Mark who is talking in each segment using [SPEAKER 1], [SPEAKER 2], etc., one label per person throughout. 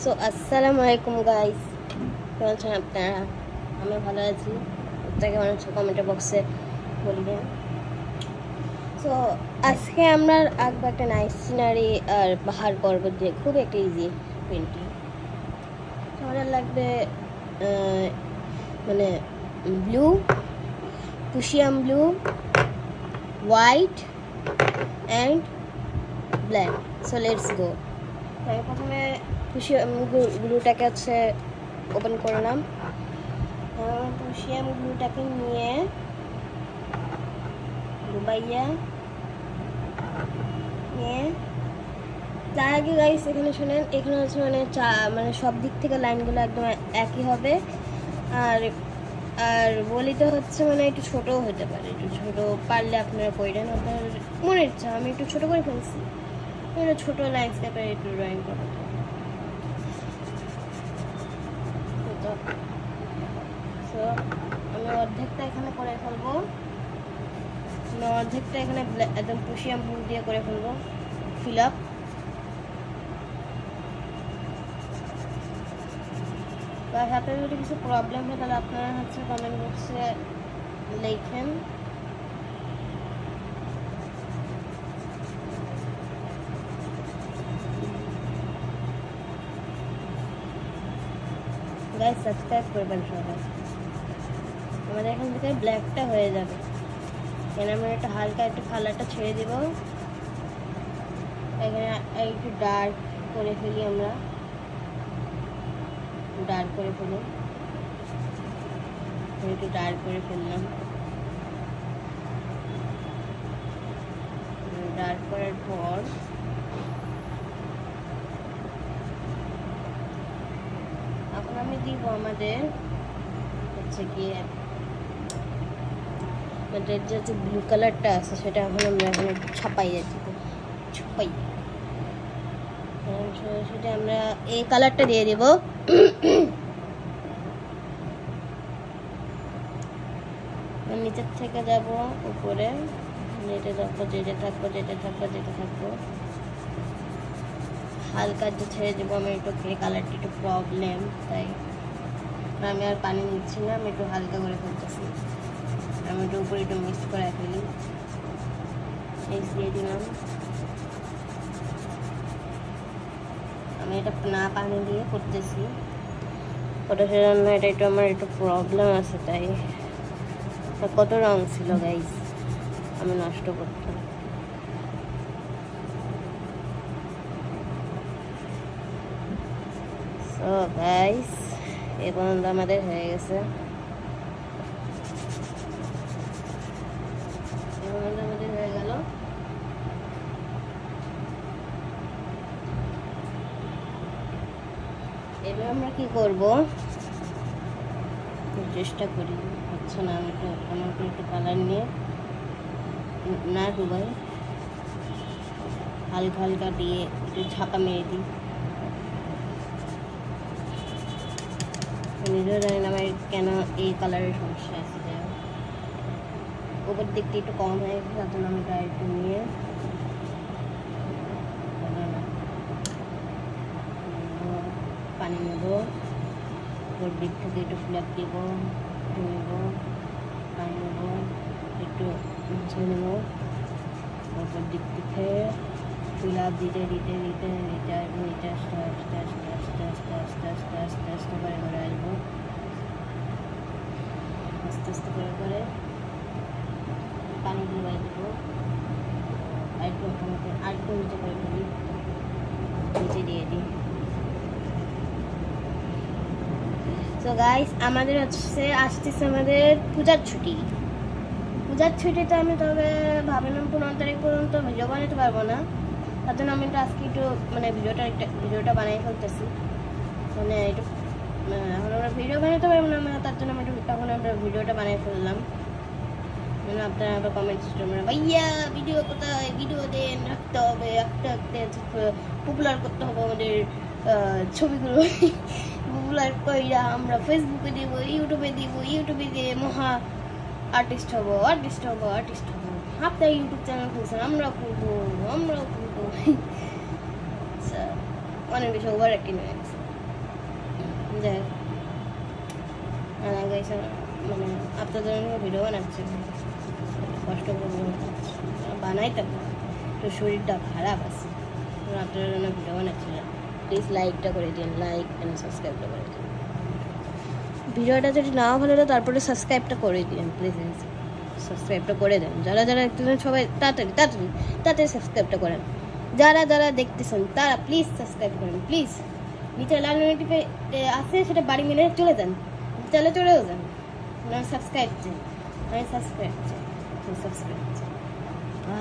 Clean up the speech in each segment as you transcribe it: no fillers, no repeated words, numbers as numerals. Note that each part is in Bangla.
[SPEAKER 1] সো আসসালামু আলাইকুম গাইস, কেমন আছেন আপনারা? আমি ভালো আছি। আপনাকে কেমন আছে কমেন্ট বক্সে বলবেন। সো আজকে আমরা আঁকবো একটা নাইস সিনারি আর পাহাড় পর্বত দিয়ে, খুব একটা ইজি পেন্টিং। আমাদের লাগবে মানে blue, Prussian blue, white and black. So let's go. আমি প্রথমে পুশিয়াম গ্লুটাকে ওপেন করলাম। পুশিয়াম গ্লুটাকে নিয়ে ডুবাইয়া নিয়ে তার আগে গাইস এখানে শোনেন, এখানে হচ্ছে মানে সব দিক থেকে লাইনগুলো একদম একই হবে। আর আর বলিতে হচ্ছে একটু ছোটও হতে পারে, একটু ছোট পারলে আপনারা করেন, আপনার মনের ইচ্ছা। আমি একটু ছোট করে ফেলছি, ছোট ল্যান্ডস্কেপের একটু ড্রয়িং করবো। তো আমি অর্ধেকটা এখানে করে ফেলবো, অর্ধেকটা এখানে একদম পুশিয়াম ব্লু দিয়ে করে ফেলবো, ফিল আপ। আর হাতে যদি কিছু প্রবলেম হয় তাহলে আপনারা কমেন্ট বক্সে লেখেন। গাইস সাবস্ক্রাইব করবেন সবাই। আমাদের এখান থেকে ব্ল্যাকটা হয়ে যাবে। এখানে আমরা একটা হালকা একটু কালারটা ছেড়ে দিব। এখানে একটু ডার্ক করে ফেলি, আমরা ডার্ক করে ফেলি, একটু ডার্ক করে ফেললাম। ডার্ক করার পর এখন আমি দিব আমাদের গিয়ে যে ব্লু কালারটা আছে সেটা এখন আমরা এখানে ছাপাই দিব, সেটা আমরা এই কালারটা দিয়ে দিব। নিচের থেকে যাব উপরে, যেতে থাকবো হালকা যে ছেড়ে দেবো। আমি একটু কালারটা একটু প্রবলেম, তাই আমি আর পানি নিচ্ছি না, আমি একটু হালকা করে ফেলতেছি। আমি একটু উপরে একটু মিক্স করে ফেলি, দিয়ে দিলাম। আমি এটা না পানি দিয়ে করতেছি, ওটা সেজন্য এটা একটু আমার একটু প্রবলেম আছে, তাই কত রং ছিল গাইস, আমি নষ্ট করতাম। সো গাইস এই পর্যন্ত আমাদের হয়ে গেছে। হয়ে গেল। এবার আমরা কি করব, চেষ্টা করি, হচ্ছে না। আমি একটু কালার নিয়ে না ডুবাই, হালকা হালকা দিয়ে একটু ছাপা মেরে দিই। নিজেও জানি না আমার কেন এই কালারের সমস্যা আছে। উপর দিকটা একটু কম হয়ে গেছে, তার জন্য আমি এটা একটু নিয়ে পানি নেব। উপর দিক থেকে একটু ফ্ল্যাপ দিব, পানি নেব, একটু মুছে নেব। উপর দিক থেকে ফ্ল্যাপ দিতে আস্তে করে আসবো, আস্তে করে পানি ডুবাই দেবো। আরেকটু নিচে করে ফেলি, নিচে দিয়ে দিই। তো গাইস আমাদের আসতেছে আমাদের পূজার ছুটিতে আমি তবে ভাবলাম 15 তারিখ পর্যন্ত ভিডিও বানাতে পারবো না, তার জন্য আমি আজকে একটু ভিডিওটা বানিয়ে ফেলতেছি। একটু এখন আমরা ভিডিও বানাতে পারবো না, তার জন্য তখন আমরা ভিডিওটা বানিয়ে ফেললাম। আপনারা আবার কমেন্ট সিস্টেমে ভাইয়া ভিডিও কোথায়, ভিডিও দেন, রাখতে হবে, আঁকতে পপুলার করতে হবে আমাদের ছবিগুলো। পপুলার কইরা আমরা ফেসবুকে দিব, ইউটিউবে দিয়ে মহা আর্টিস্ট হবো। আপনার ইউটিউব চ্যানেল খুলছেন, আমরাও খুলবো। আচ্ছা, অনেক বেশি ওভার অ্যাক্টিং হয়ে গেছে। যাই গাইস মানে আপনাদের ভিডিও বানাচ্ছি, কষ্ট করে বানাইতাম না, তো শরীরটা খারাপ আছে, আপনাদের জন্য ভিডিও বানাচ্ছিলাম। প্লিজ লাইকটা করে দিন, লাইক অ্যান্ড সাবস্ক্রাইবটা করে দিন। ভিডিওটা যদি নাও ভালো লাগে তারপরে সাবস্ক্রাইবটা করে দিন, প্লিজ সাবস্ক্রাইবটা করে দেন। যারা যারা দেখতেছেন সবাই তাড়াতাড়ি তাড়াতাড়ি তাড়াতাড়ি সাবস্ক্রাইবটা করেন। যারা যারা দেখতেছেন তারা প্লিজ সাবস্ক্রাইব করেন, প্লিজ। নিচে লাল নোটিফিকেশন আছে, সেটা বাড়ি মিলে চলে যান, চলে চলেও যান। আমার সাবস্ক্রাইব চাই, আমি সাবস্ক্রাইব চাই, সাবস্ক্রাইব চাই।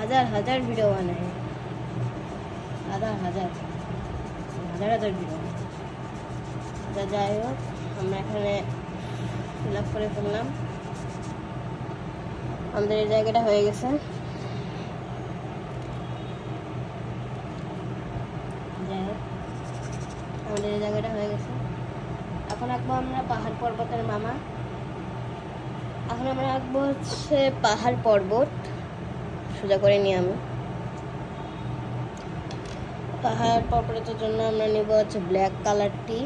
[SPEAKER 1] হাজার হাজার ভিডিও বানাই, হাজার হাজার হাজার হাজার ভিডিও। যাই হোক, আমরা এখানে ফিল আপ করে ফেললাম, আমাদের এই জায়গাটা হয়ে গেছে। যাই হোক, আমাদের এই জায়গাটা হয়ে গেছে। এখন আঁকবো আমরা পাহাড় পর্বতের মামা। এখন আমরা আঁকবো হচ্ছে পাহাড় পর্বত। সোজা করে নিই আমি। পাহাড় পর্বতের জন্য আমরা নেব হচ্ছে ব্ল্যাক কালারটি।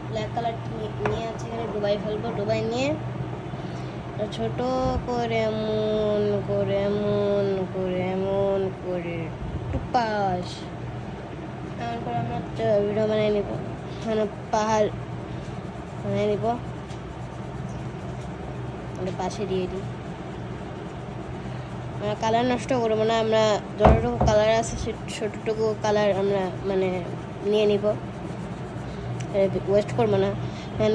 [SPEAKER 1] ব্ল্যাক কালারটি নিয়ে আছে এখানে ডুবাই ফেলবো। ডুবাই নিয়ে ছোট করে এমন করে এমন করে এমন করে টুপাস এমন করে আমরা ভিডিও বানিয়ে নিব, মানে পাহাড় বানিয়ে নিব। আমরা পাশে দিয়ে দিই, আমরা কালার নষ্ট করবো না, আমরা যতটুকু কালার আছে ছোটটুকু কালার আমরা মানে নিয়ে নিব, ওয়েস্ট করবো না।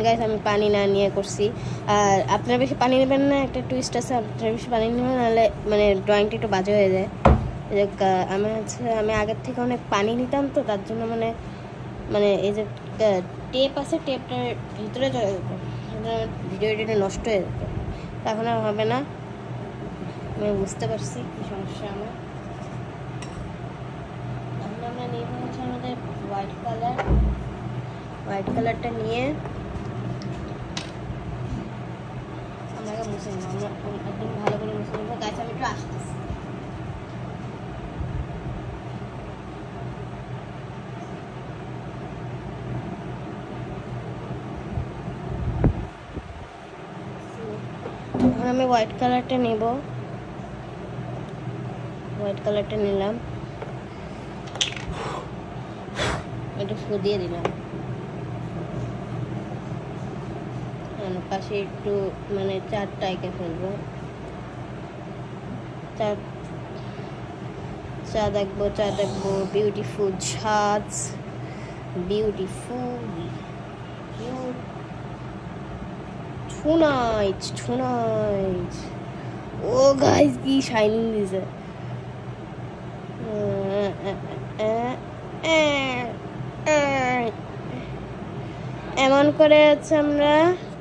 [SPEAKER 1] গাইস আমি পানি না নিয়ে করছি, আর আপনারা বেশি পানি নেবেন না, একটা টুইস্ট আছে, আপনারা বেশি পানি নেবেন নাহলে মানে ড্রয়িংটা একটু বাজে হয়ে যায়। আমি আগের থেকে অনেক পানি নিতাম, তো তার জন্য মানে মানে এই যে টেপ আছে, টেপটার ভিতরে চলে যেত, ভিডিওটা নষ্ট হয়ে যেত। এখন আর হবে না, আমি বুঝতে পারছি কী সমস্যা আমার। এখন আমরা নিয়ে হচ্ছে আমাদের হোয়াইট কালার। হোয়াইট কালারটা নিয়ে আমরা মুছে নেব, আমরা একদম ভালো করে মুছে নেবো। গাছ আমি একটু আসতেছি। এখন আমি হোয়াইট কালারটা নেব। হোয়াইট কালারটা নিলাম, একটু ফু দিয়ে দিলাম, পাশে একটু মানে চারটা এঁকে ফেলবো। চা দেখবো, চা দেখবো। বিউটিফুল ছাদ, বিউটিফুল টুনাইট টুনাইট। ও গাইস কি শাইনিং দিছে। এমন করে হচ্ছে আমরা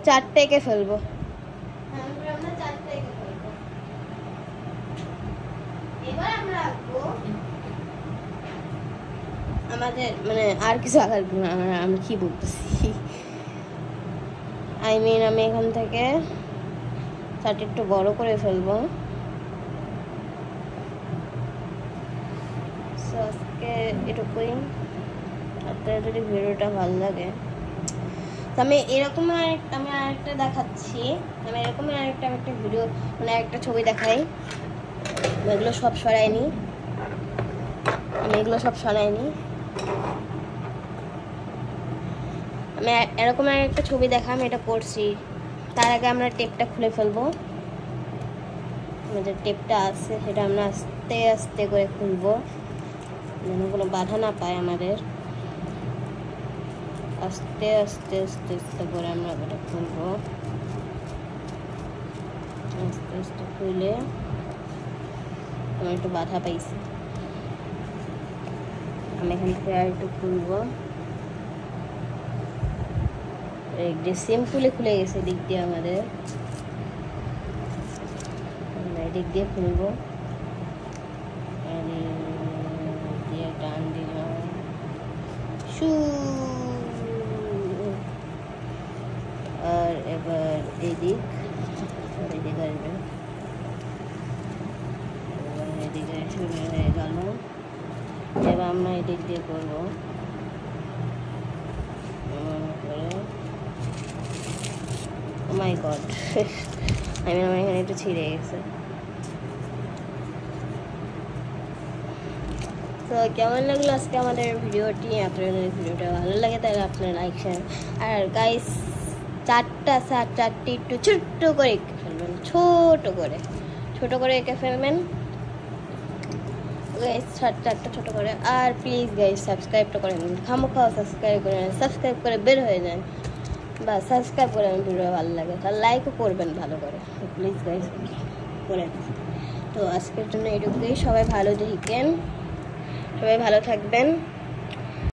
[SPEAKER 1] চারটে এঁকে ফেলবো। এবার আমরা আঁকবো আমাদের মানে আর কিছু আঁকার, আমি কি বলতেছি, আমি এখান থেকে চারটে একটু বড় করে ফেলবো। আজকে এটুকুই। আপনাদের যদি ভিডিওটা ভালো লাগে, আমি এরকম আরেকটা দেখাচ্ছি। আমি এরকম আরেকটা ভিডিও মানে একটা ছবি দেখাই। এগুলো সব সরাইনি, আমি এগুলো সব সরাইনি। আমি এরকম একটা ছবি দেখা, আমি এটা করছি। তার আগে আমরা টেপটা খুলে ফেলবো। আমাদের টেপটা আছে সেটা আমরা আস্তে আস্তে করে খুলবো, যেন কোনো বাধা না পায় আমাদের। আস্তে আস্তে আস্তে আস্তে করে আমরা ওটা খুলবো। আস্তে আস্তে খুলে আমার একটু বাধা পাইছি, আমি এখান থেকে আর একটু খুলবো। সিম্পলি খুলে গেছে দিক দিয়ে আমাদের, দিক দিয়ে খুলবো। দিয়ে টান দিলাম, আর এবার এদিকে আসবে, এদিকে শুরু হয়ে গেল। এবার আমরা এদিক দিয়ে করবো, মাই গড, আমার এখানে একটু ছিঁড়ে গেছে। তো কেমন লাগলো আজকে আমাদের ভিডিওটি? আপনাদের যদি ভিডিওটা ভালো লাগে তাহলে আপনারা লাইক শেয়ার, আর গাইস চারটি একটু ছোট্ট করে এঁকে ফেলবেন, ছোট করে এঁকে ফেলবেন গাইস, চারটা ছোট করে। আর প্লিজ গাইস সাবস্ক্রাইবটা করে নিন, খামোখাও সাবস্ক্রাইব করে নেন, সাবস্ক্রাইব করে বের হয়ে যান, বা সাবস্ক্রাইব করে ভিডিও ভালো লাগে তাহলে লাইকও করবেন ভালো করে, প্লিজ গাইস করে। তো আজকের জন্য এটুকুই, সবাই ভালো থাকবেন।